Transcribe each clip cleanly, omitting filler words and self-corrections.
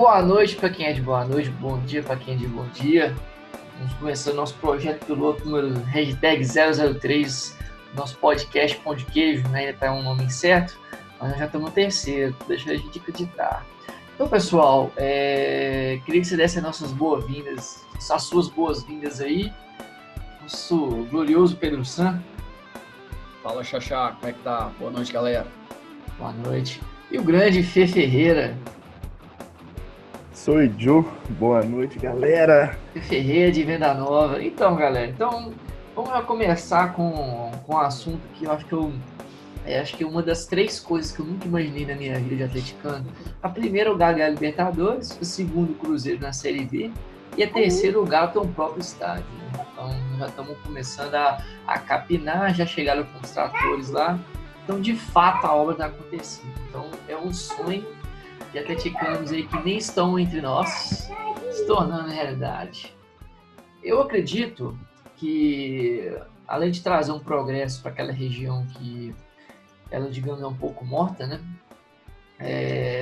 Boa noite para quem é de boa noite, bom dia para quem é de bom dia. Estamos começando nosso projeto piloto número #003, nosso podcast Pão de Queijo, né? Ainda está um nome incerto, mas nós já estamos no terceiro, deixa a gente acreditar. Então, pessoal, queria que você desse as nossas boas-vindas, as suas boas-vindas aí, nosso glorioso Pedro San. Fala, Xaxá, como é que tá? Boa noite, galera. Boa noite. E o grande Fê Ferreira. Sou o Joe, boa noite, galera. Fê Ferreira de Venda Nova. Então, galera, vamos lá começar com um assunto que eu acho que é uma das três coisas que eu nunca imaginei na minha vida de atleticano. A primeira, o Galo ganhar a Libertadores, a segunda, o Cruzeiro na Série B, e a terceira, o Galo ter um próprio estádio, né? Então, já estamos começando a capinar, já chegaram com os tratores lá. Então, de fato, a obra está acontecendo. Então, é um sonho de atleticanos aí que nem estão entre nós, se tornando realidade. Eu acredito que, além de trazer um progresso para aquela região que ela, digamos, é um pouco morta, né?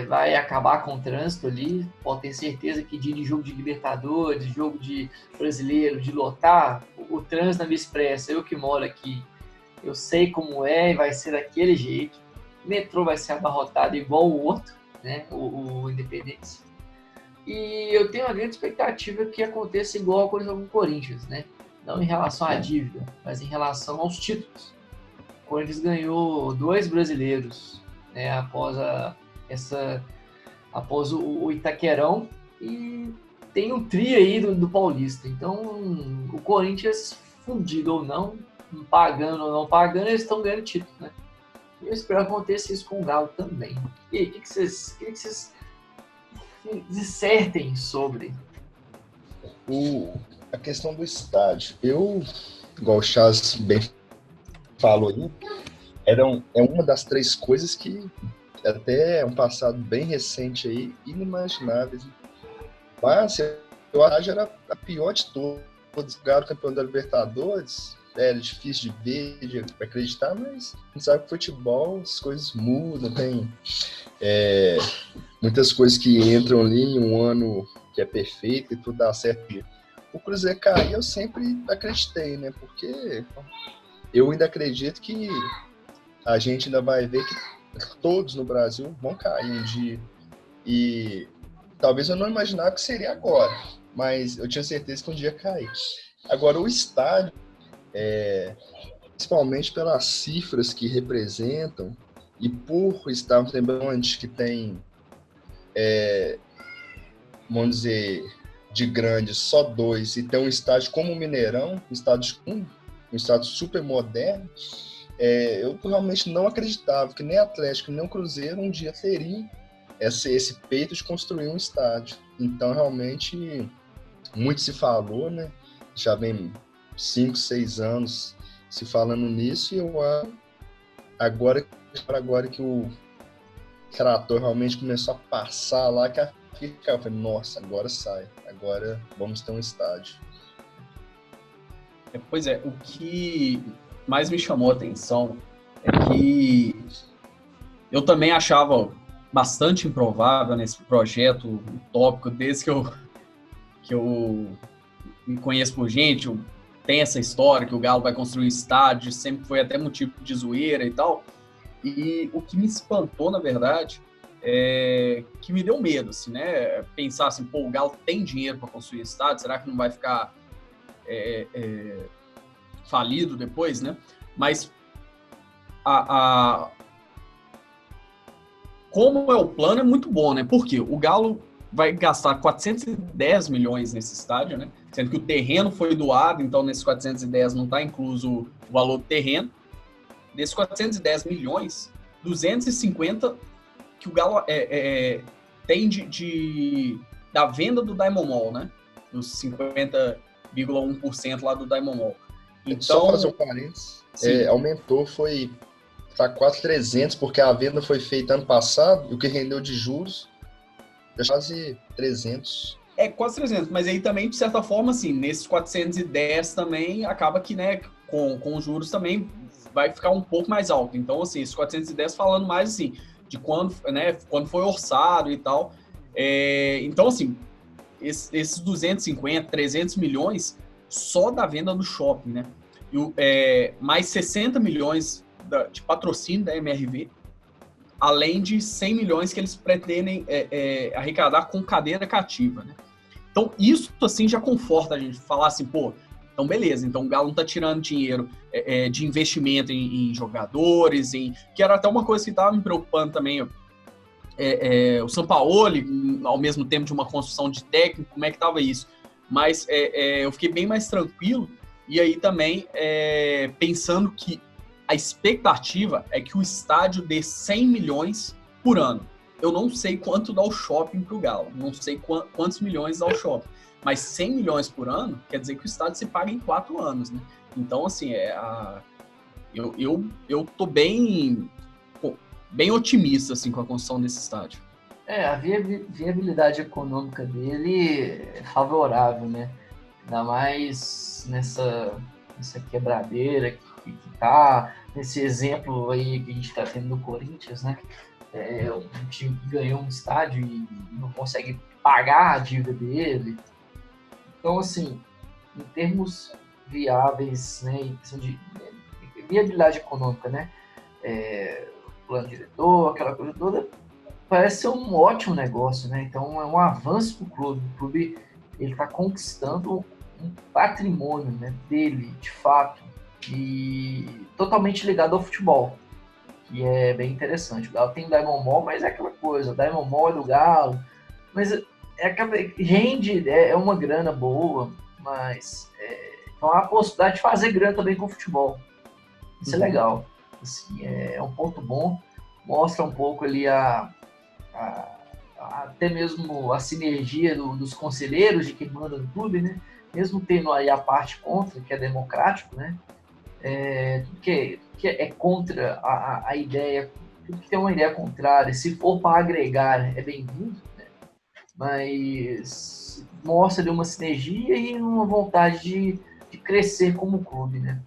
Vai acabar com o trânsito ali. Pode ter certeza que dia de jogo de Libertadores, jogo de brasileiro, de lotar, o trânsito na Via Expressa, eu que moro aqui, eu sei como é e vai ser daquele jeito. O metrô vai ser abarrotado igual o outro, né? O Independência. E eu tenho uma grande expectativa que aconteça igual aconteceu com o Corinthians, né? Não em relação à dívida, mas em relação aos títulos. O Corinthians ganhou 2 brasileiros, né? Após o Itaquerão, e tem um tri aí do Paulista. Então, o Corinthians, fundido ou não, pagando ou não pagando, eles estão ganhando título, né? E eu espero que aconteça isso com o Galo também. E aí, o que vocês dissertem sobre? A questão do estádio. Igual o Chaz bem falou aí, é uma das três coisas que até é um passado bem recente aí, inimagináveis. Mas eu acho que era a pior de todos. Ganharam o campeão da Libertadores, era difícil de ver, de acreditar, mas a gente sabe que futebol, as coisas mudam, tem muitas coisas que entram ali em um ano que é perfeito e tudo dá certo. O Cruzeiro cair, eu sempre acreditei, né? Porque eu ainda acredito que a gente ainda vai ver que todos no Brasil vão cair um dia. E talvez eu não imaginava que seria agora, mas eu tinha certeza que um dia ia cair. Agora, o estádio, principalmente pelas cifras que representam e por estarmos lembrando que tem, vamos dizer, de grande só 2 e ter um estádio como o Mineirão, um estádio super moderno, eu realmente não acreditava que nem Atlético nem o Cruzeiro um dia teriam esse peito de construir um estádio. Então, realmente, muito se falou, né? Já vem 5, 6 anos se falando nisso, e eu acho agora que o trator realmente começou a passar lá, que eu falei, nossa, agora sai, agora vamos ter um estádio. Pois é, o que mais me chamou a atenção é que eu também achava bastante improvável nesse projeto utópico, desde que eu me conheço por gente, tem essa história que o Galo vai construir estádio, sempre foi até motivo de zoeira e tal. E o que me espantou, na verdade, que me deu medo, assim, né? Pensar assim, pô, o Galo tem dinheiro para construir estádio, será que não vai ficar falido depois, né? Mas como é o plano, é muito bom, né? Porque o Galo vai gastar 410 milhões nesse estádio, né? Sendo que o terreno foi doado, então nesses 410 não está incluso o valor do terreno. Desses 410 milhões, 250 que o Galo tem da venda do Diamond Mall, né? Dos 50,1% lá do Diamond Mall. Então, só fazer um parênteses, aumentou, foi para quase 300, porque a venda foi feita ano passado, e o que rendeu de juros é quase 300. Quase 300, mas aí também, de certa forma, assim, nesses 410 também, acaba que, né, com os juros também vai ficar um pouco mais alto. Então, assim, esses 410 falando mais, assim, de quando foi orçado e tal. Então, assim, esses 250, 300 milhões só da venda do shopping, né? Mais 60 milhões de patrocínio da MRV, além de 100 milhões que eles pretendem arrecadar com cadeira cativa, né? Então, isso, assim, já conforta a gente falar assim, pô, então beleza, então o Galo não tá tirando dinheiro de investimento em jogadores, que era até uma coisa que estava me preocupando também, o Sampaoli, ao mesmo tempo de uma construção de técnico, como é que estava isso? Mas eu fiquei bem mais tranquilo, e aí também pensando que a expectativa é que o estádio dê 100 milhões por ano. Eu não sei quanto dá o shopping para o Galo, não sei quantos milhões dá o shopping, mas 100 milhões por ano quer dizer que o estádio se paga em 4 anos, né? Então, assim, eu tô bem otimista assim, com a construção desse estádio. A viabilidade econômica dele é favorável, né? Ainda mais nessa quebradeira que tá, nesse exemplo aí que a gente está tendo no Corinthians, né? O time ganhou um estádio e não consegue pagar a dívida dele. Então, assim, em termos viáveis, né, em questão de viabilidade econômica, né? Plano diretor, aquela coisa toda, parece ser um ótimo negócio, né? Então é um avanço para o clube. O clube ele está conquistando um patrimônio, né, dele, de fato, e totalmente ligado ao futebol, que é bem interessante. O Galo tem o Diamond Mall, mas é aquela coisa, o Diamond Mall é do Galo, mas rende, é uma grana boa, mas então há a possibilidade de fazer grana também com o futebol. Isso é legal. Assim, é um ponto bom, mostra um pouco ali até mesmo a sinergia dos conselheiros, de quem manda no clube, né? Mesmo tendo aí a parte contra, que é democrático, né? Tudo que é contra a ideia, tudo que tem uma ideia contrária, se for para agregar, é bem-vindo, né? Mas mostra ali uma sinergia e uma vontade de crescer como clube, né?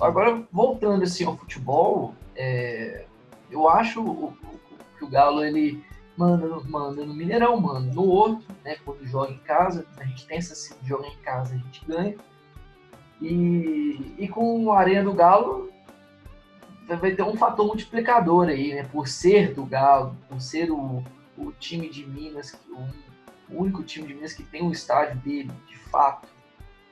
Agora, voltando assim ao futebol, eu acho que o Galo ele manda no Mineirão, manda no outro, né? Quando joga em casa, a gente tem essa de jogar em casa, a gente ganha. E com a Arena do Galo vai ter um fator multiplicador aí, né? Por ser do Galo, por ser o time de Minas, o único time de Minas que tem um estádio dele, de fato.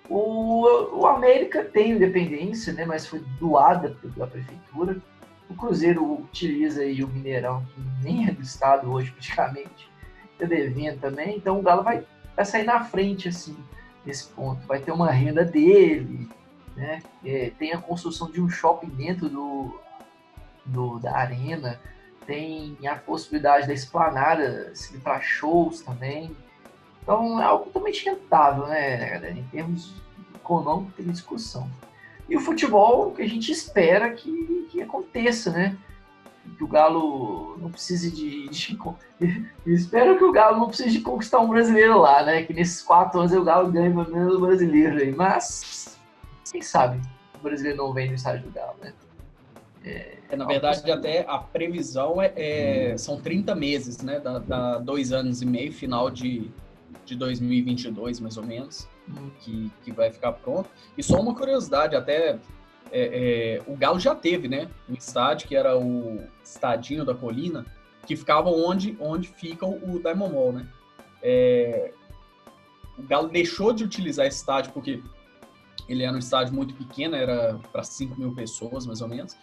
O América tem independência, né? Mas foi doada pela prefeitura. O Cruzeiro utiliza aí o Mineirão, que nem é do estado hoje praticamente, está devendo também. Então o Galo vai sair na frente assim, nesse ponto. Vai ter uma renda dele, né? Tem a construção de um shopping dentro da arena, tem a possibilidade da esplanada para shows também. Então é algo totalmente rentável, né, galera? Em termos econômicos, tem discussão. E o futebol, que a gente espera que aconteça, né? Que o Galo não precise espero que o Galo não precise de conquistar um brasileiro lá, né? Que nesses 4 anos o Galo ganhe pelo menos o brasileiro aí. Mas, quem sabe o brasileiro não vem no estádio do Galo, né? Na verdade, até a previsão são 30 meses, né? Da 2 anos e meio, final de 2022, mais ou menos, que vai ficar pronto. E só uma curiosidade, até o Galo já teve, né? Um estádio que era o Estadinho da Colina, que ficava onde fica o Diamond Mall, né? O Galo deixou de utilizar esse estádio porque ele era um estádio muito pequeno, era para 5 mil pessoas, mais ou menos.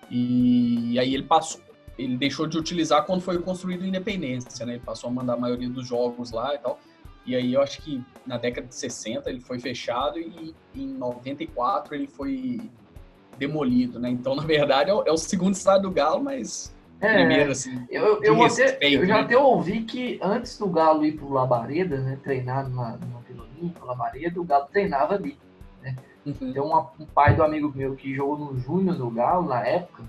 E aí ele deixou de utilizar quando foi construído a Independência, né? Ele passou a mandar a maioria dos jogos lá e tal. E aí eu acho que na década de 60 ele foi fechado e em 94 ele foi demolido, né? Então, na verdade, é o segundo estádio do Galo, mas primeiro, assim, eu já até ouvi que antes do Galo ir pro Labareda, né, treinar na Vila Olímpica, Labareda, o Galo treinava ali, né? Tem um pai do amigo meu que jogou no Júnior do Galo na época,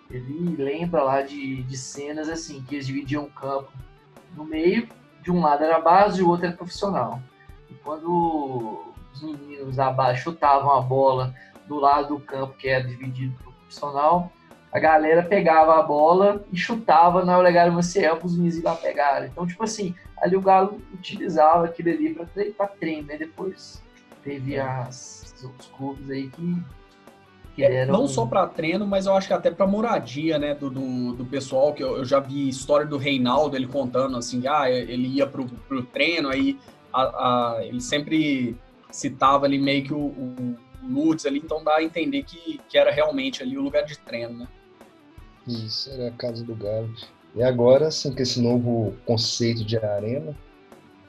ele lembra lá de cenas assim, que eles dividiam o campo no meio, de um lado era a base e o outro era profissional. E quando os meninos da base chutavam a bola do lado do campo que era dividido para o profissional, a galera pegava a bola e chutava na Olegário Maciel para os meninos ir lá pegar. Então, tipo assim, ali o Galo utilizava aquilo ali para treino, né? Depois teve os clubes aí que eram... Não só para treino, mas eu acho que até para moradia, né, do pessoal, que eu já vi história do Reinaldo, ele contando assim, ele ia pro treino, aí ele sempre citava ali meio que o Lourdes ali, então dá a entender que era realmente ali o lugar de treino, né? Isso, era a Casa do Galo. E agora, assim, com esse novo conceito de arena,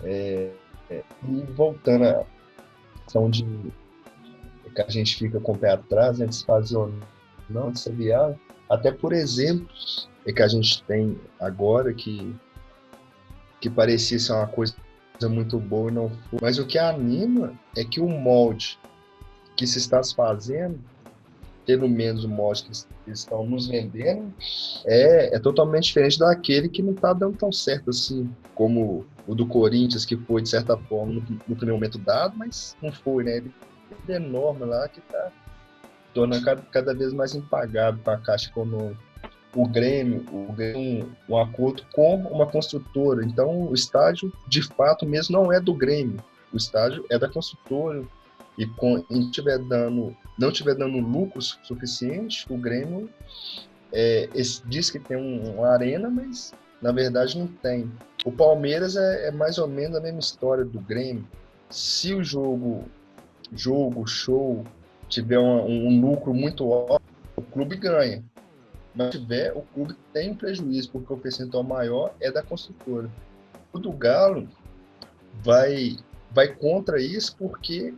e voltando à questão de que a gente fica com o pé atrás, né, de se fazer ou não, de ser viável, até por exemplos que a gente tem agora, que parecia ser uma coisa muito boa e não foi. Mas o que anima é que o molde que se está fazendo, pelo menos o molde que eles estão nos vendendo, é totalmente diferente daquele que não está dando tão certo assim, como o do Corinthians, que foi, de certa forma, no primeiro momento dado, mas não foi, né? Ele é enorme lá, que está tornando cada vez mais impagável para a Caixa Econômica. O Grêmio um acordo com uma construtora, então o estádio, de fato, mesmo não é do Grêmio, o estádio é da construtora, e não estiver dando lucro suficiente, o Grêmio diz que tem uma arena, mas na verdade não tem. O Palmeiras é mais ou menos a mesma história do Grêmio. Se o show, tiver um lucro muito alto, o clube ganha. Mas se tiver, o clube tem um prejuízo, porque o percentual maior é da construtora. O do Galo vai contra isso, porque,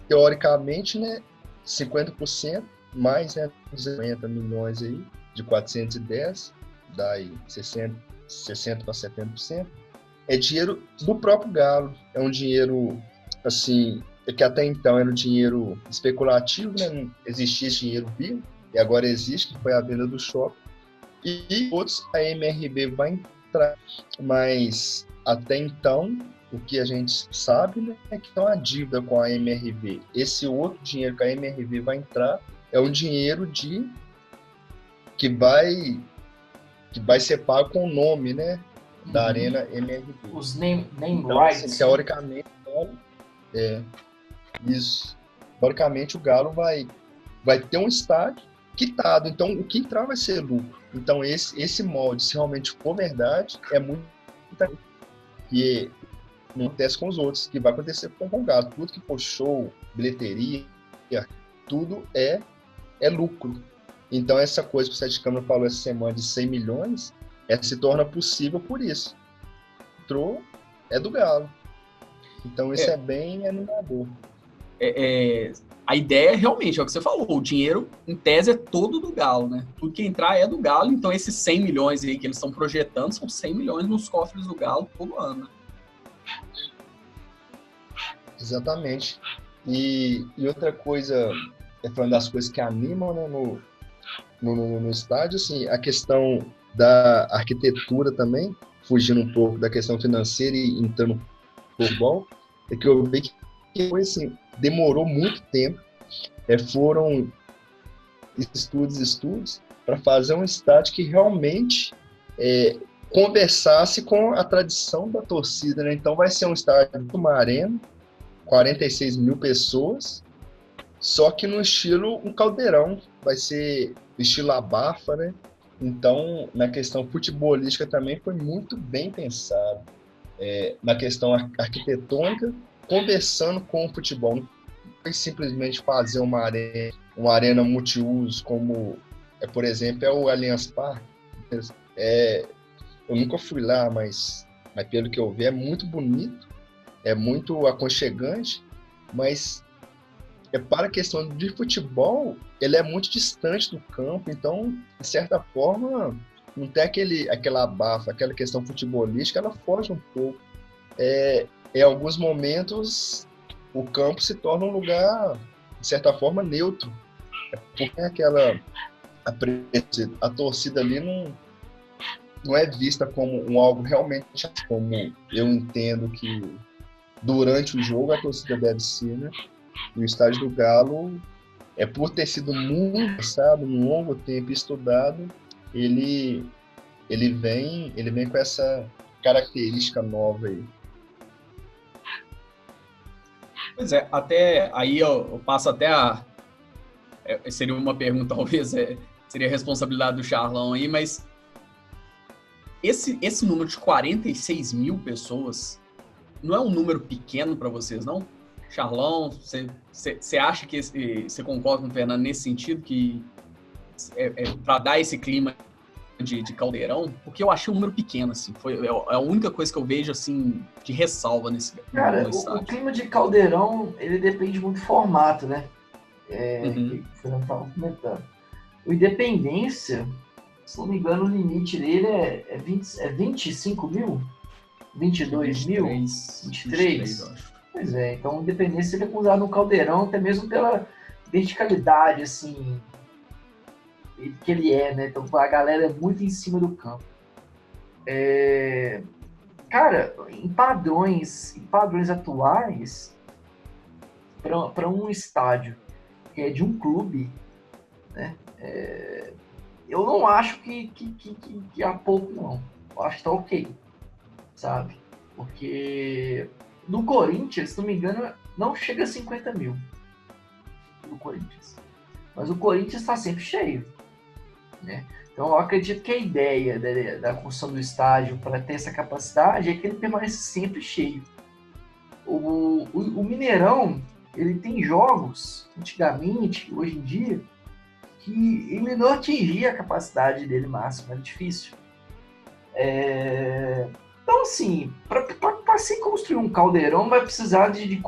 teoricamente, né, 50% mais, né, 250 milhões aí, de 410, dá aí 60 para 70%, é dinheiro do próprio Galo. É um dinheiro, assim, que até então era um dinheiro especulativo, né, não existia esse dinheiro vivo, e agora existe, que foi a venda do shopping. E outros, a MRV vai entrar, mas até então, o que a gente sabe, né, é que tem uma dívida com a MRV. Esse outro dinheiro que a MRV vai entrar é um dinheiro que vai ser pago com o nome, né, da Arena MRV. Os name então, rights. Assim, teoricamente, isso. Teoricamente, o Galo vai ter um estádio quitado. Então, o que entrar vai ser lucro. Então, esse molde, se realmente for verdade, é muito que não acontece com os outros, que vai acontecer com o Galo. Tudo que for show, bilheteria, tudo é lucro. Então, essa coisa que o Sete Câmara falou essa semana de 100 milhões, se torna possível por isso. Entrou, é do Galo. Então, isso é bem animador. A ideia realmente é o que você falou, o dinheiro em tese é todo do Galo, né? Tudo que entrar é do Galo, então esses 100 milhões aí que eles estão projetando são 100 milhões nos cofres do Galo todo ano. Exatamente. E outra coisa, falando das coisas que animam, né, no estádio, assim, a questão da arquitetura também, fugindo um pouco da questão financeira e entrando no futebol, é que eu vi que foi assim, demorou muito tempo, foram estudos para fazer um estádio que realmente conversasse com a tradição da torcida, né? Então vai ser um estádio de uma arena, 46 mil pessoas, só que no estilo um caldeirão, vai ser estilo abafa, né? Então, na questão futebolística também foi muito bem pensado. Na questão arquitetônica, conversando com o futebol. Não foi simplesmente fazer uma arena multiuso, como, por exemplo, é o Allianz Parque. Eu nunca fui lá, mas pelo que eu vi, é muito bonito, é muito aconchegante, mas para a questão de futebol, ele é muito distante do campo, então, de certa forma, não tem aquela abafa, aquela questão futebolística, ela foge um pouco. Em alguns momentos, o campo se torna um lugar, de certa forma, neutro. Porque a torcida ali não é vista como algo realmente, como eu entendo que durante o jogo a torcida deve ser, né? E o estádio do Galo por ter sido muito, sabe, um longo tempo estudado, ele vem com essa característica nova aí. Pois é, até aí eu passo até seria uma pergunta, talvez, seria a responsabilidade do Charlão aí, mas esse número de 46 mil pessoas não é um número pequeno para vocês, não? Charlão, você acha que você concorda com o Fernando nesse sentido, que para dar esse clima de caldeirão? Porque eu achei um número pequeno, assim, é a única coisa que eu vejo, assim, de ressalva no Cara, estádio. o clima de caldeirão, ele depende muito do formato, né? Uhum. Que o Fernando estava comentando. O Independência, se não me engano, o limite dele é 25 mil? 22 mil? 23? Eu acho. Pois é, então o Independência ele é considerado no caldeirão, até mesmo pela verticalidade, assim, que ele é, né? Então a galera é muito em cima do campo. Cara, em padrões atuais, para um estádio que é de um clube, né? Eu não acho que há pouco, não. Eu acho que tá ok, sabe? Porque no Corinthians, se não me engano, não chega a 50 mil no Corinthians. Mas o Corinthians está sempre cheio, né? Então eu acredito que a ideia da construção do estádio para ter essa capacidade é que ele permaneça sempre cheio. O Mineirão, ele tem jogos, antigamente, hoje em dia, que ele não atingia a capacidade dele máxima, era difícil. Então, assim, para se construir um caldeirão, vai precisar de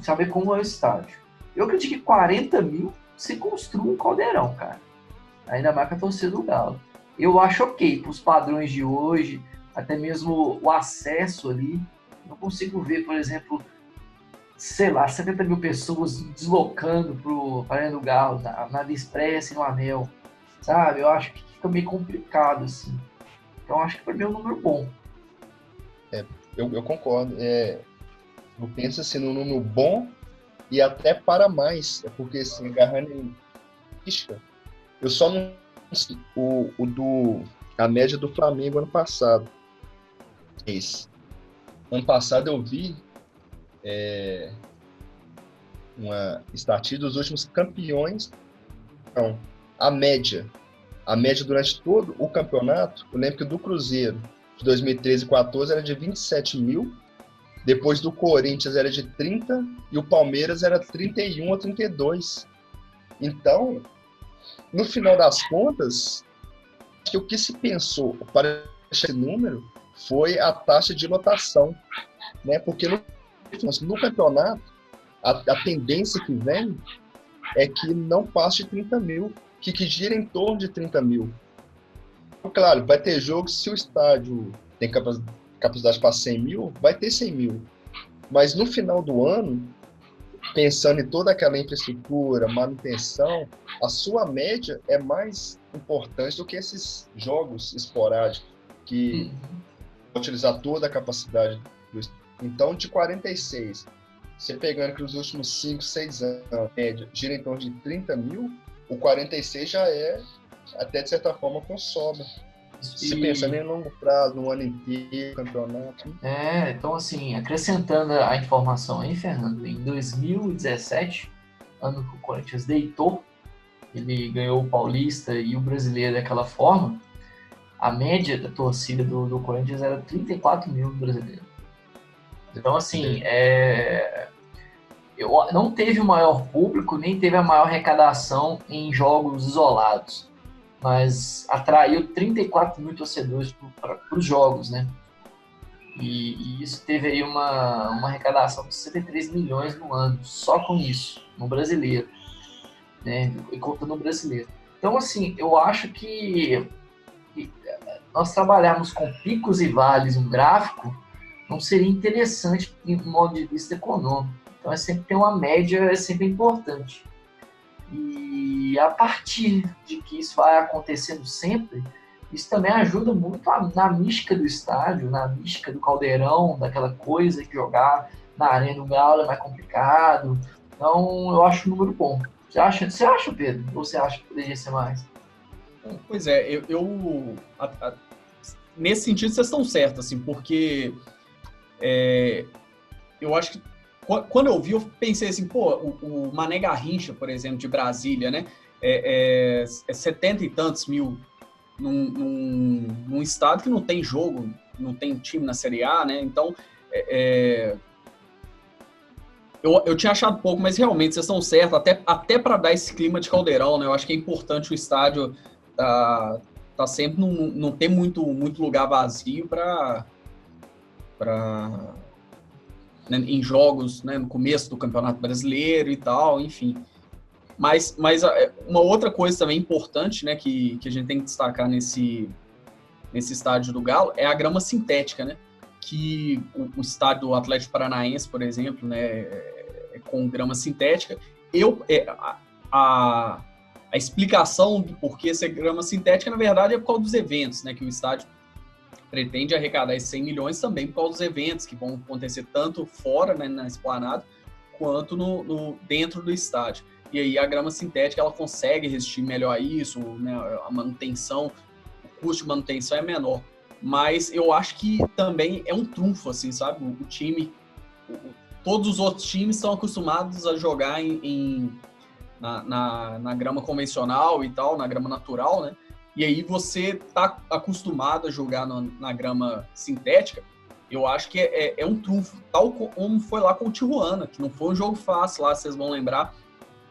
saber como é o estádio. Eu acredito que 40 mil se construa um caldeirão, cara. Ainda mais com a torcida do Galo. Eu acho ok, para os padrões de hoje, até mesmo o acesso ali. Não consigo ver, por exemplo, sei lá, 70 mil pessoas deslocando para Arena do Galo, na Express e no Anel, sabe? Eu acho que fica meio complicado, assim. Então, acho que para mim é um número bom. Eu concordo. Eu penso assim, num número bom e até para mais. É porque, assim, agarrando em isca, eu só não sei a média do Flamengo ano passado. Ano passado eu vi uma estatística dos últimos campeões. Então, a média durante todo o campeonato, eu lembro que do Cruzeiro de 2013 e 2014 era de 27 mil, depois do Corinthians era de 30 e o Palmeiras era 31 ou 32. Então, no final das contas, acho que o que se pensou para esse número foi a taxa de lotação, né? Porque no campeonato, a tendência que vem é que não passe de 30 mil, que gira em torno de 30 mil. Claro, vai ter jogos, se o estádio tem capacidade para 100 mil, vai ter 100 mil. Mas no final do ano, pensando em toda aquela infraestrutura, manutenção, a sua média é mais importante do que esses jogos esporádicos, que vão utilizar toda a capacidade do estádio. Então, de 46, você pegando que os últimos 5, 6 anos, a média gira em torno de 30 mil, o 46 já é, até de certa forma, com sobra. Se pensando em longo prazo, no ano inteiro, campeonato. Então, assim, acrescentando a informação aí, Fernando, em 2017, ano que o Corinthians deitou, ele ganhou o Paulista e o Brasileiro daquela forma, a média da torcida do Corinthians era 34 mil no Brasileiro. Então, assim, não teve o maior público, nem teve a maior arrecadação em jogos isolados, mas atraiu 34 mil torcedores para os jogos, né? E isso teve aí uma arrecadação de 63 milhões no ano, só com isso, no brasileiro, né? E contando o brasileiro. Então, assim, eu acho que nós trabalharmos com picos e vales no gráfico não seria interessante do modo de vista econômico. Então, é sempre ter uma média, é sempre importante. E a partir de que isso vai acontecendo sempre, isso também ajuda muito na mística do estádio, na mística do caldeirão, daquela coisa que jogar na Arena do Galo é mais complicado. Então, eu acho um número bom. Você acha, Pedro? Ou você acha que poderia ser mais? Pois é, nesse sentido vocês estão certos, assim, porque eu acho que quando eu vi, eu pensei assim, pô, o Mané Garrincha, por exemplo, de Brasília, né? É 70 e tantos mil num estado que não tem jogo, não tem time na Série A, né? Então, eu tinha achado pouco, mas realmente vocês estão certos, até para dar esse clima de caldeirão, né? Eu acho que é importante o estádio tá sempre não ter muito lugar vazio para né, em jogos, né, no começo do Campeonato Brasileiro e tal, enfim. Mas uma outra coisa também importante, né, que a gente tem que destacar nesse estádio do Galo é a grama sintética, né? Que o estádio do Atlético Paranaense, por exemplo, né, com grama sintética. A explicação do porquê ser grama sintética, na verdade, é por causa dos eventos, né? Que o estádio pretende arrecadar esses 100 milhões também por causa dos eventos que vão acontecer tanto fora, né, na esplanada, quanto dentro do estádio. E aí a grama sintética ela consegue resistir melhor a isso, né, a manutenção, o custo de manutenção é menor. Mas eu acho que também é um trunfo, assim, sabe? O time, todos os outros times estão acostumados a jogar na grama convencional e tal, na grama natural, né? E aí você tá acostumado a jogar na grama sintética, eu acho que é um trunfo, tal como foi lá com o Tijuana, que não foi um jogo fácil lá, vocês vão lembrar,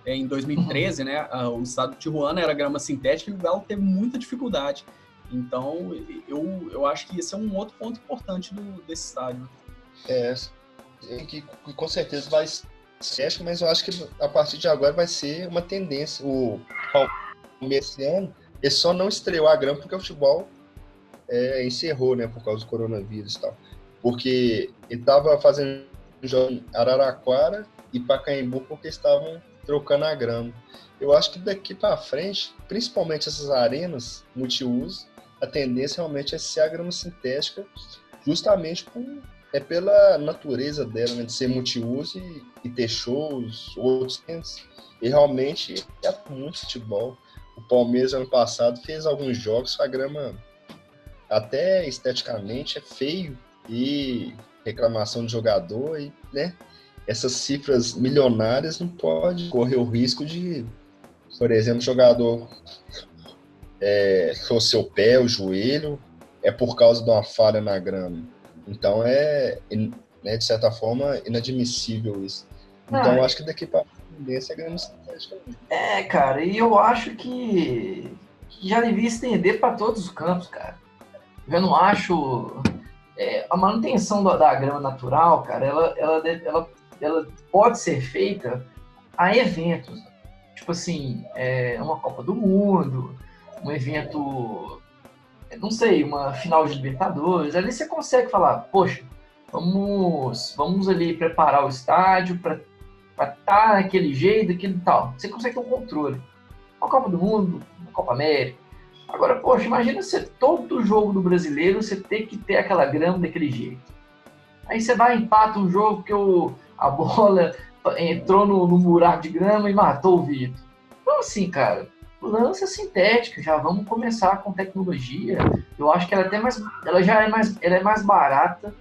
em 2013, né, o estado de Tijuana era grama sintética e o Galo teve muita dificuldade. Então, eu acho que esse é um outro ponto importante desse estádio. Que com certeza vai ser, mas eu acho que a partir de agora vai ser uma tendência. O Palmeiras esse ano, ele só não estreou a grama porque o futebol encerrou, né, por causa do coronavírus e tal. Porque ele estava fazendo jogo em Araraquara e Pacaembu porque estavam trocando a grama. Eu acho que daqui para frente, principalmente essas arenas multiuso, a tendência realmente é ser a grama sintética, justamente pela natureza dela, né, de ser multiuso e ter shows, outros eventos. E realmente é muito futebol. O Palmeiras, ano passado, fez alguns jogos com a grama, até esteticamente, é feio. E reclamação de jogador, e, né? Essas cifras milionárias não pode correr o risco de, por exemplo, jogador torcer o pé, o joelho, é por causa de uma falha na grama. Então né, de certa forma, inadmissível isso. Então, eu acho que daqui para frente é grama sintética. Cara, e eu acho que já devia estender para todos os campos, cara. Eu não acho... a manutenção da grama natural, cara, ela pode ser feita a eventos. Tipo assim, uma Copa do Mundo, um evento, não sei, uma final de Libertadores. Ali você consegue falar, poxa, vamos ali preparar o estádio para estar naquele jeito, aquele tal. Você consegue ter um controle. Uma Copa do Mundo, uma Copa América. Agora, poxa, imagina você, todo jogo do brasileiro, você ter que ter aquela grama daquele jeito. Aí você vai e empata um jogo que a bola entrou no buraco de grama e matou o Vitor. Então, assim, cara, lança sintética, já vamos começar com tecnologia. Eu acho que ela é mais barata.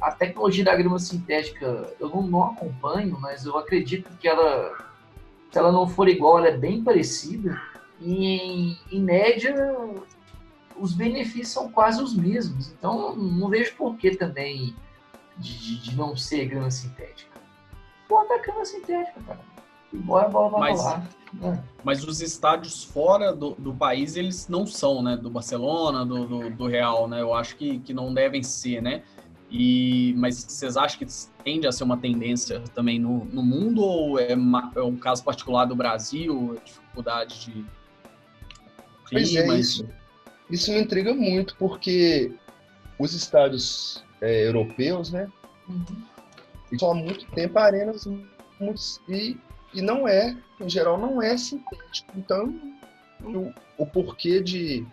A tecnologia da grama sintética eu não acompanho, mas eu acredito que se ela não for igual, ela é bem parecida. E, em média, os benefícios são quase os mesmos. Então, não vejo porquê também de não ser grama sintética. Bota a grama sintética, cara. E bora a bola vai rolar. Mas os estádios fora do país, eles não são, né? Do Barcelona, do Real, né? Eu acho que não devem ser, né? Mas vocês acham que tende a ser uma tendência também no mundo ou é um caso particular do Brasil, a dificuldade de clima? Pois isso me intriga muito, porque os estádios europeus, né, estão há muito tempo arenas e não em geral, não é sintético. Então, o porquê de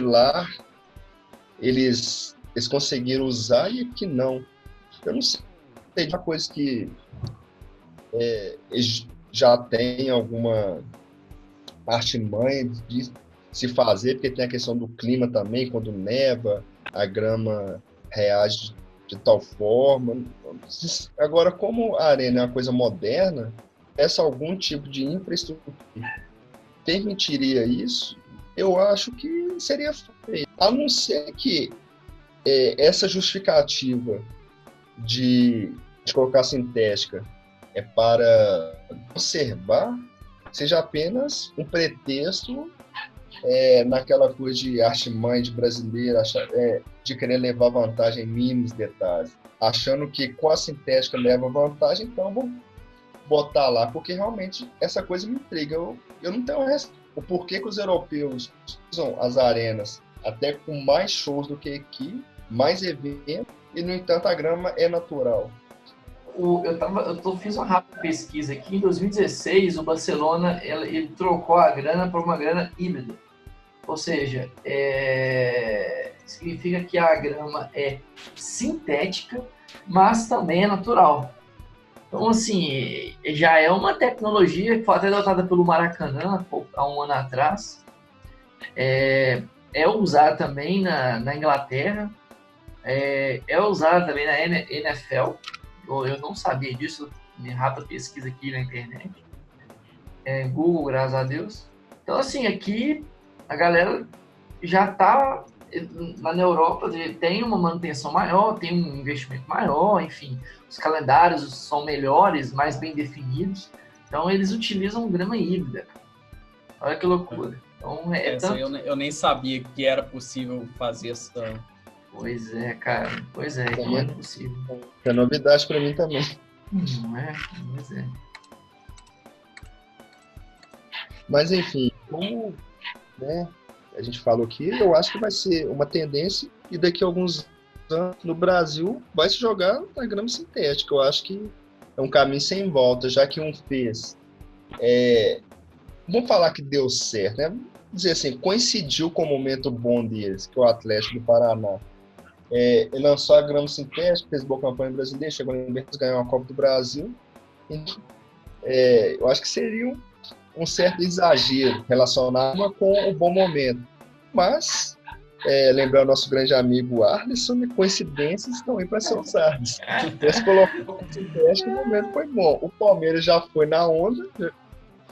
lá eles conseguiram usar e que não. Eu não sei, tem uma coisa que já tem alguma artimanha de se fazer, porque tem a questão do clima também, quando neva, a grama reage de tal forma. Agora, como a arena é uma coisa moderna, essa algum tipo de infraestrutura permitiria isso, eu acho que seria feito. A não ser que essa justificativa de colocar sintética é para conservar, seja apenas um pretexto naquela coisa de artimanha brasileira, de querer levar vantagem em mínimos detalhes, achando que com a sintética leva vantagem, então vou botar lá, porque realmente essa coisa me intriga. Eu não tenho o porquê que os europeus usam as arenas até com mais shows do que aqui, mais eventos, e no entanto a grama é natural. Fiz uma rápida pesquisa aqui. Em 2016, o Barcelona ele trocou a grana por uma grana híbrida. Ou seja, significa que a grama é sintética, mas também é natural. Então, assim, já é uma tecnologia que foi até adotada pelo Maracanã há um ano atrás. É usada também na Inglaterra. É usada também na NFL. Eu não sabia disso, minha rápida pesquisa aqui na internet. Google, graças a Deus. Então, assim, aqui a galera já está lá na Europa, tem uma manutenção maior, tem um investimento maior, enfim, os calendários são melhores, mais bem definidos, então eles utilizam grama híbrida. Olha que loucura. Então, eu nem sabia que era possível fazer essa... Pois é, cara, não é possível. É novidade para mim também. Não é, pois é. Mas enfim, como a gente falou aqui, eu acho que vai ser uma tendência e daqui a alguns anos no Brasil vai se jogar na grama sintética. Eu acho que é um caminho sem volta, já que um fez. Vamos falar que deu certo, né? Vamos dizer assim, coincidiu com o momento bom deles, que é o Atlético do Paraná. Ele lançou a grama sintética, fez boa campanha brasileira, chegou na Libertadores, ganhou a Copa do Brasil. Eu acho que seria um certo exagero relacionado com o bom momento. Mas, lembrando nosso grande amigo Arlisson, coincidências estão aí para ser usadas. Eles colocaram o sintético, o momento foi bom. O Palmeiras já foi na onda,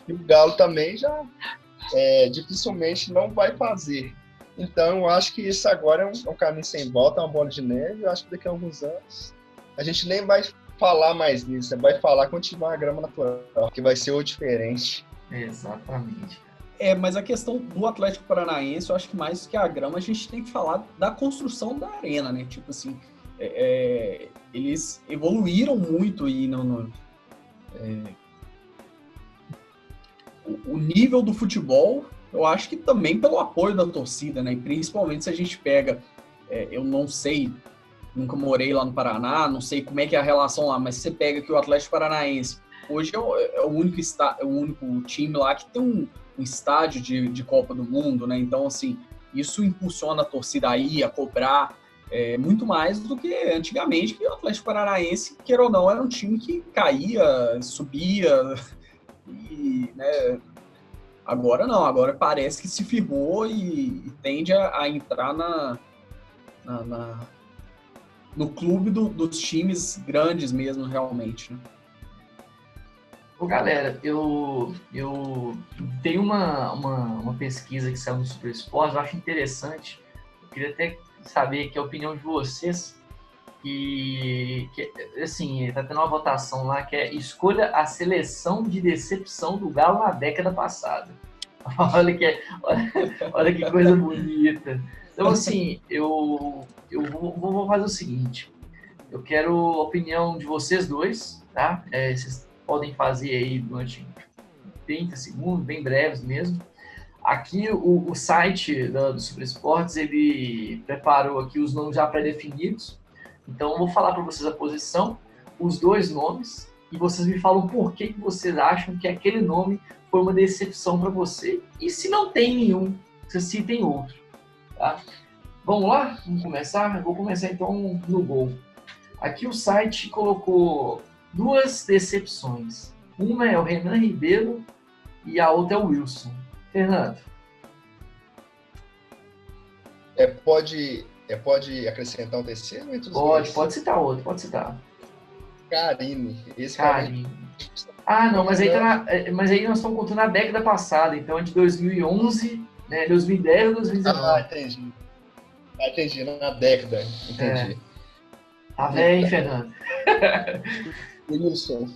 e o Galo também já dificilmente não vai fazer. Então, eu acho que isso agora é um caminho sem volta, é uma bola de neve. Eu acho que daqui a alguns anos a gente nem vai falar mais nisso, vai falar continuar a grama natural, que vai ser o diferente. Exatamente. Mas a questão do Atlético Paranaense, eu acho que mais que a grama, a gente tem que falar da construção da arena, né? Tipo assim, eles evoluíram muito aí o nível do futebol. Eu acho que também pelo apoio da torcida, né? E principalmente se a gente pega, eu não sei, nunca morei lá no Paraná, não sei como é que é a relação lá, mas você pega que o Atlético Paranaense hoje é o único time lá que tem um estádio de Copa do Mundo, né? Então, assim, isso impulsiona a torcida aí a cobrar muito mais do que antigamente, que o Atlético Paranaense, queira ou não, era um time que caía, subia, e, né? Agora não, agora parece que se firmou e tende a entrar no clube dos times grandes mesmo, realmente, né? Galera, eu tenho uma pesquisa que saiu no Super Esportes, eu acho interessante. Eu queria até saber aqui a opinião de vocês. Que assim, tá tendo uma votação lá que é escolha a seleção de decepção do Galo na década passada. Olha que coisa bonita. Então, assim, eu vou fazer o seguinte. Eu quero a opinião de vocês dois, tá? Vocês podem fazer aí durante 30 segundos, bem breves mesmo. Aqui o site do Super Esportes, ele preparou aqui os nomes já pré-definidos. Então, eu vou falar para vocês a posição, os dois nomes, e vocês me falam por que vocês acham que aquele nome foi uma decepção para você. E se não tem nenhum, vocês citem outro. Tá? Vamos lá? Vamos começar? Eu vou começar, então, no gol. Aqui o site colocou 2 decepções. Uma é o Renan Ribeiro e a outra é o Wilson. Fernando. Pode acrescentar um terceiro entre os Pode, dois? pode citar outro, pode citar. Carine. Esse Carine. Ah, não, mas aí nós estamos contando a década passada, então é de 2011, né, 2010 ou 2019. Entendi, na década, entendi. Tá velho, hein, Fernando? Wilson.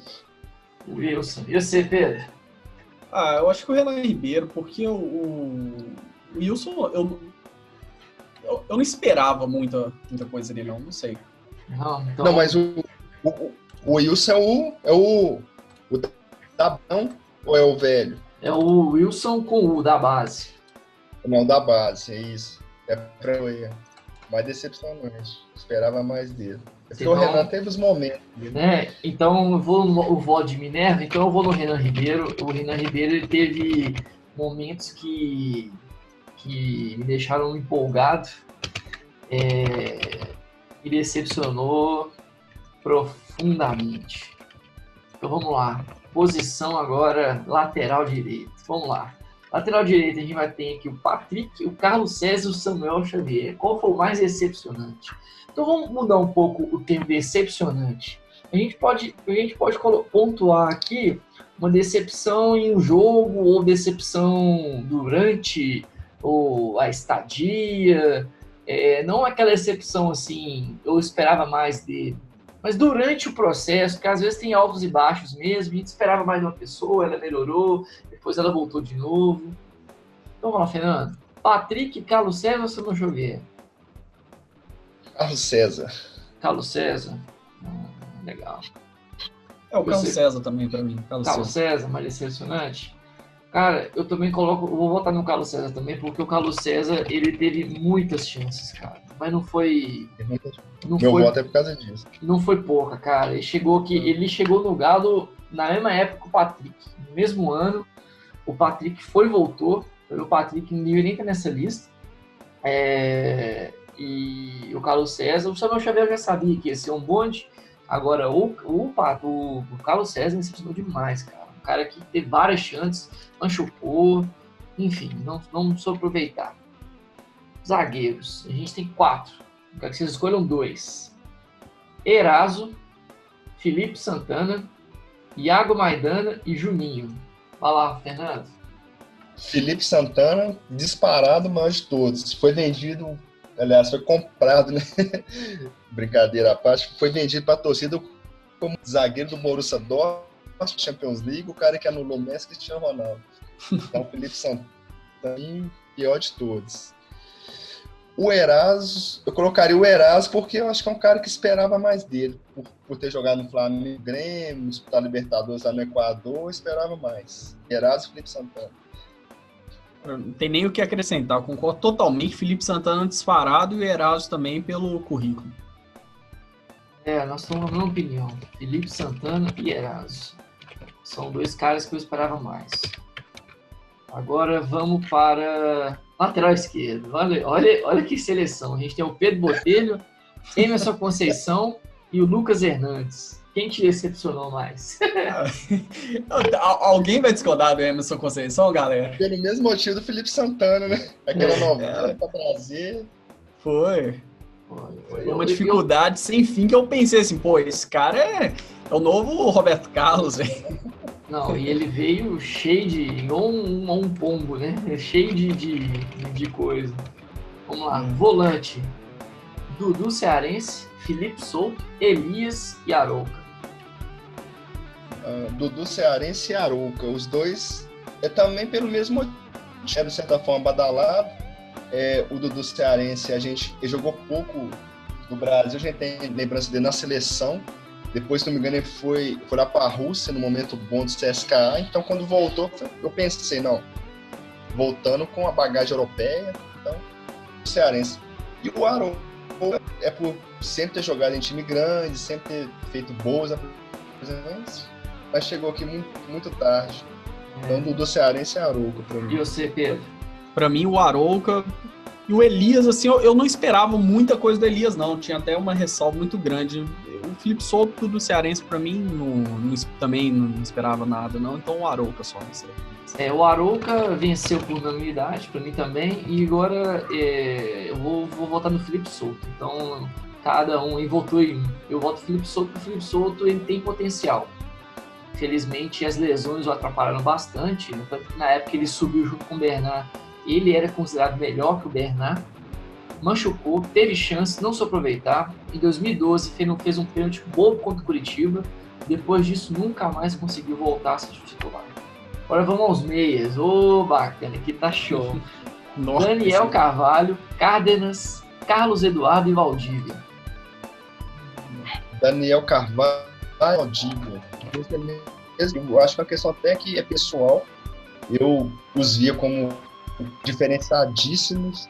E você, Pedro? Eu acho que o Renan Ribeiro, porque o Wilson, eu não esperava muita coisa dele, não sei. Não, mas o Wilson é o Dabão ou é o velho? É o Wilson com o da base. Não, da base, é isso. É pra eu mais decepcionante. Esperava mais dele. Porque o Renan teve os momentos. Né? Então eu vou no voto de Minerva, então eu vou no Renan Ribeiro. O Renan Ribeiro ele teve momentos que me deixaram empolgado. Me decepcionou profundamente. Então vamos lá. Posição agora, lateral direito. Vamos lá. Lateral direito, a gente vai ter aqui o Patrick, o Carlos César e o Samuel Xavier. Qual foi o mais decepcionante? Então vamos mudar um pouco o termo decepcionante. A gente pode pontuar aqui uma decepção em um jogo, ou decepção durante a estadia. Não aquela decepção assim, eu esperava mais dele. Mas durante o processo, porque às vezes tem altos e baixos mesmo, a gente esperava mais de uma pessoa, ela melhorou, depois ela voltou de novo. Então vamos lá, Fernando. Patrick, Carlos César ou Samuel Xavier? Carlos César. Carlos César? Legal. O Carlos César também, pra mim. Carlos César, mais decepcionante? Cara, eu também vou votar no Carlos César também, porque o Carlos César, ele teve muitas chances, cara. Mas não foi... Meu voto é por causa disso. Não foi pouca, cara. Ele chegou no Galo na mesma época que o Patrick. No mesmo ano, o Patrick voltou. O Patrick não devia nem estar nessa lista. E o Carlos César, o Samuel Xavier já sabia que ia ser um bonde. Agora, o Carlos César me decepcionou demais, cara. Um cara que teve várias chances, machucou, enfim, não soube aproveitar. Zagueiros, a gente tem 4. Quero que vocês escolham 2. Eraso, Felipe Santana, Iago Maidana e Juninho. Vai lá, Fernando. Felipe Santana, disparado, o maior de todos. Foi vendido, aliás, foi comprado, né? Brincadeira à parte, foi vendido para a torcida como zagueiro do Borussia Dortmund, Champions League, o cara que anulou Messi, Cristiano Ronaldo. Então, Felipe Santana, pior de todos. O Eraso, eu colocaria o Eraso porque eu acho que é um cara que esperava mais dele. Por ter jogado no Flamengo, Grêmio, disputar Libertadores lá no Equador, eu esperava mais. Eraso e Felipe Santana. Não tem nem o que acrescentar, eu concordo totalmente. Felipe Santana disparado e o Eraso também pelo currículo. Nós estamos na mesma opinião. Felipe Santana e Eraso. São 2 caras que eu esperava mais. Agora vamos para lateral esquerdo. Olha que seleção. A gente tem o Pedro Botelho, Emerson Conceição e o Lucas Hernandes. Quem te decepcionou mais? Alguém vai discordar do Emerson Conceição, galera? Pelo mesmo motivo do Felipe Santana, né? Aquela novela pra trazer. Foi uma dificuldade sem fim que eu pensei assim, esse cara é o novo Roberto Carlos, velho. Não, e ele veio cheio de... igual um pombo, né? Cheio de coisa. Vamos lá. Volante. Dudu Cearense, Felipe Souto, Elias e Arouca. Dudu Cearense e Arouca. Os dois também pelo mesmo motivo. Era, de certa forma, badalado. O Dudu Cearense, ele jogou pouco no Brasil. A gente tem lembrança dele na seleção. Depois, se não me engano, ele foi lá para a Rússia, no momento bom do CSKA. Então, quando voltou, eu pensei, voltando com a bagagem europeia, então, o Cearense. E o Arouca por sempre ter jogado em time grande, sempre ter feito boas apresentações, mas chegou aqui muito, muito tarde. Então, do Cearense e Arouca, para mim. E você, Pedro? Para mim, o Arouca e o Elias, assim, eu não esperava muita coisa do Elias, não. Tinha até uma ressalva muito grande. O Felipe Souto do Cearense, pra mim, também não esperava nada, não. Então o Arouca só, não sei. O Arouca venceu por unanimidade, para mim também, e agora eu vou votar no Felipe Souto. Então, cada um votou em um. Eu voto no Felipe Souto, porque o Felipe Souto ele tem potencial. Infelizmente, as lesões o atrapalharam bastante, né? Tanto que na época ele subiu junto com o Bernard, ele era considerado melhor que o Bernard, machucou, teve chance, não soube aproveitar. Em 2012, fez um pênalti bobo contra o Curitiba, depois disso nunca mais conseguiu voltar a ser titular. Agora vamos aos meias. Bacana, aqui tá show. Nossa, Daniel Carvalho, Cárdenas, Carlos Eduardo e Valdívia. Daniel Carvalho e Valdívia. Eu acho que é uma questão até que é pessoal. Eu os via como diferenciadíssimos.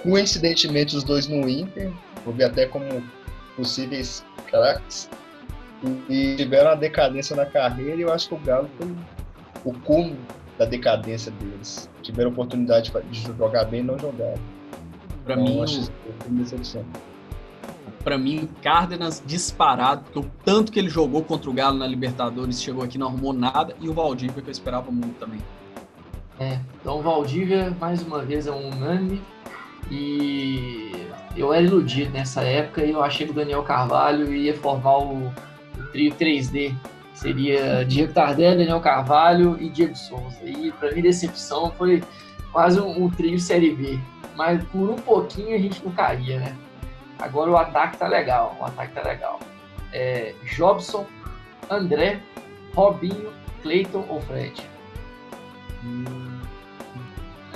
Coincidentemente, os dois no Inter. Eu vi até como possíveis craques. E tiveram uma decadência na carreira, e eu acho que o Galo foi o cúmulo da decadência deles. Tiveram oportunidade de jogar bem e não jogaram. Pra então, mim, acho que foi uma decepção. Pra mim, Cárdenas disparado, porque o tanto que ele jogou contra o Galo na Libertadores, chegou aqui, não arrumou nada, e o Valdívia, que eu esperava muito também. Então o Valdívia, mais uma vez, é um unânime, e eu era iludido nessa época, e eu achei que o Daniel Carvalho ia formar o trio 3D, seria Diego Tardelli, Daniel Carvalho e Diego Souza, e pra mim decepção foi quase um trio Série B, mas por um pouquinho a gente não caía, né? Agora o ataque tá legal, Jobson, André, Robinho, Cleiton ou Fred?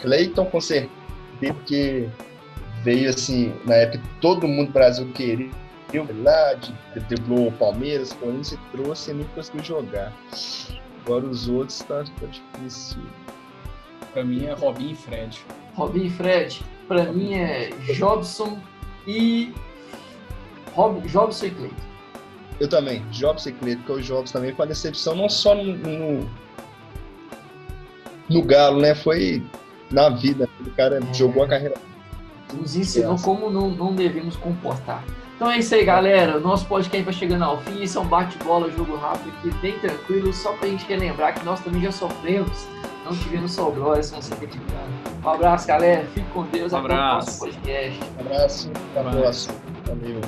Cleiton, com certeza, porque veio assim, na época todo mundo do Brasil queria, lá, driblou o Palmeiras, Corinthians, e trouxe e nem conseguiu jogar. Agora os outros tá difícil. Pra mim é Robinho e Fred. Robinho e Fred, pra mim é Jobson e Cleiton. Eu também, Jobson e Cleiton, porque o Jobson também foi uma decepção, não só no Galo, né? Foi na vida. O cara jogou a carreira. Nos ensinou como não devemos comportar. Então é isso aí, galera. O nosso podcast vai chegando ao fim. Isso é um bate-bola, jogo rápido aqui, bem tranquilo. Só pra gente relembrar que nós também já sofremos. Não tivemos só glória, se você acreditar. Um abraço, galera. Fique com Deus. Até o próximo podcast. Um abraço. Até a próxima. Valeu.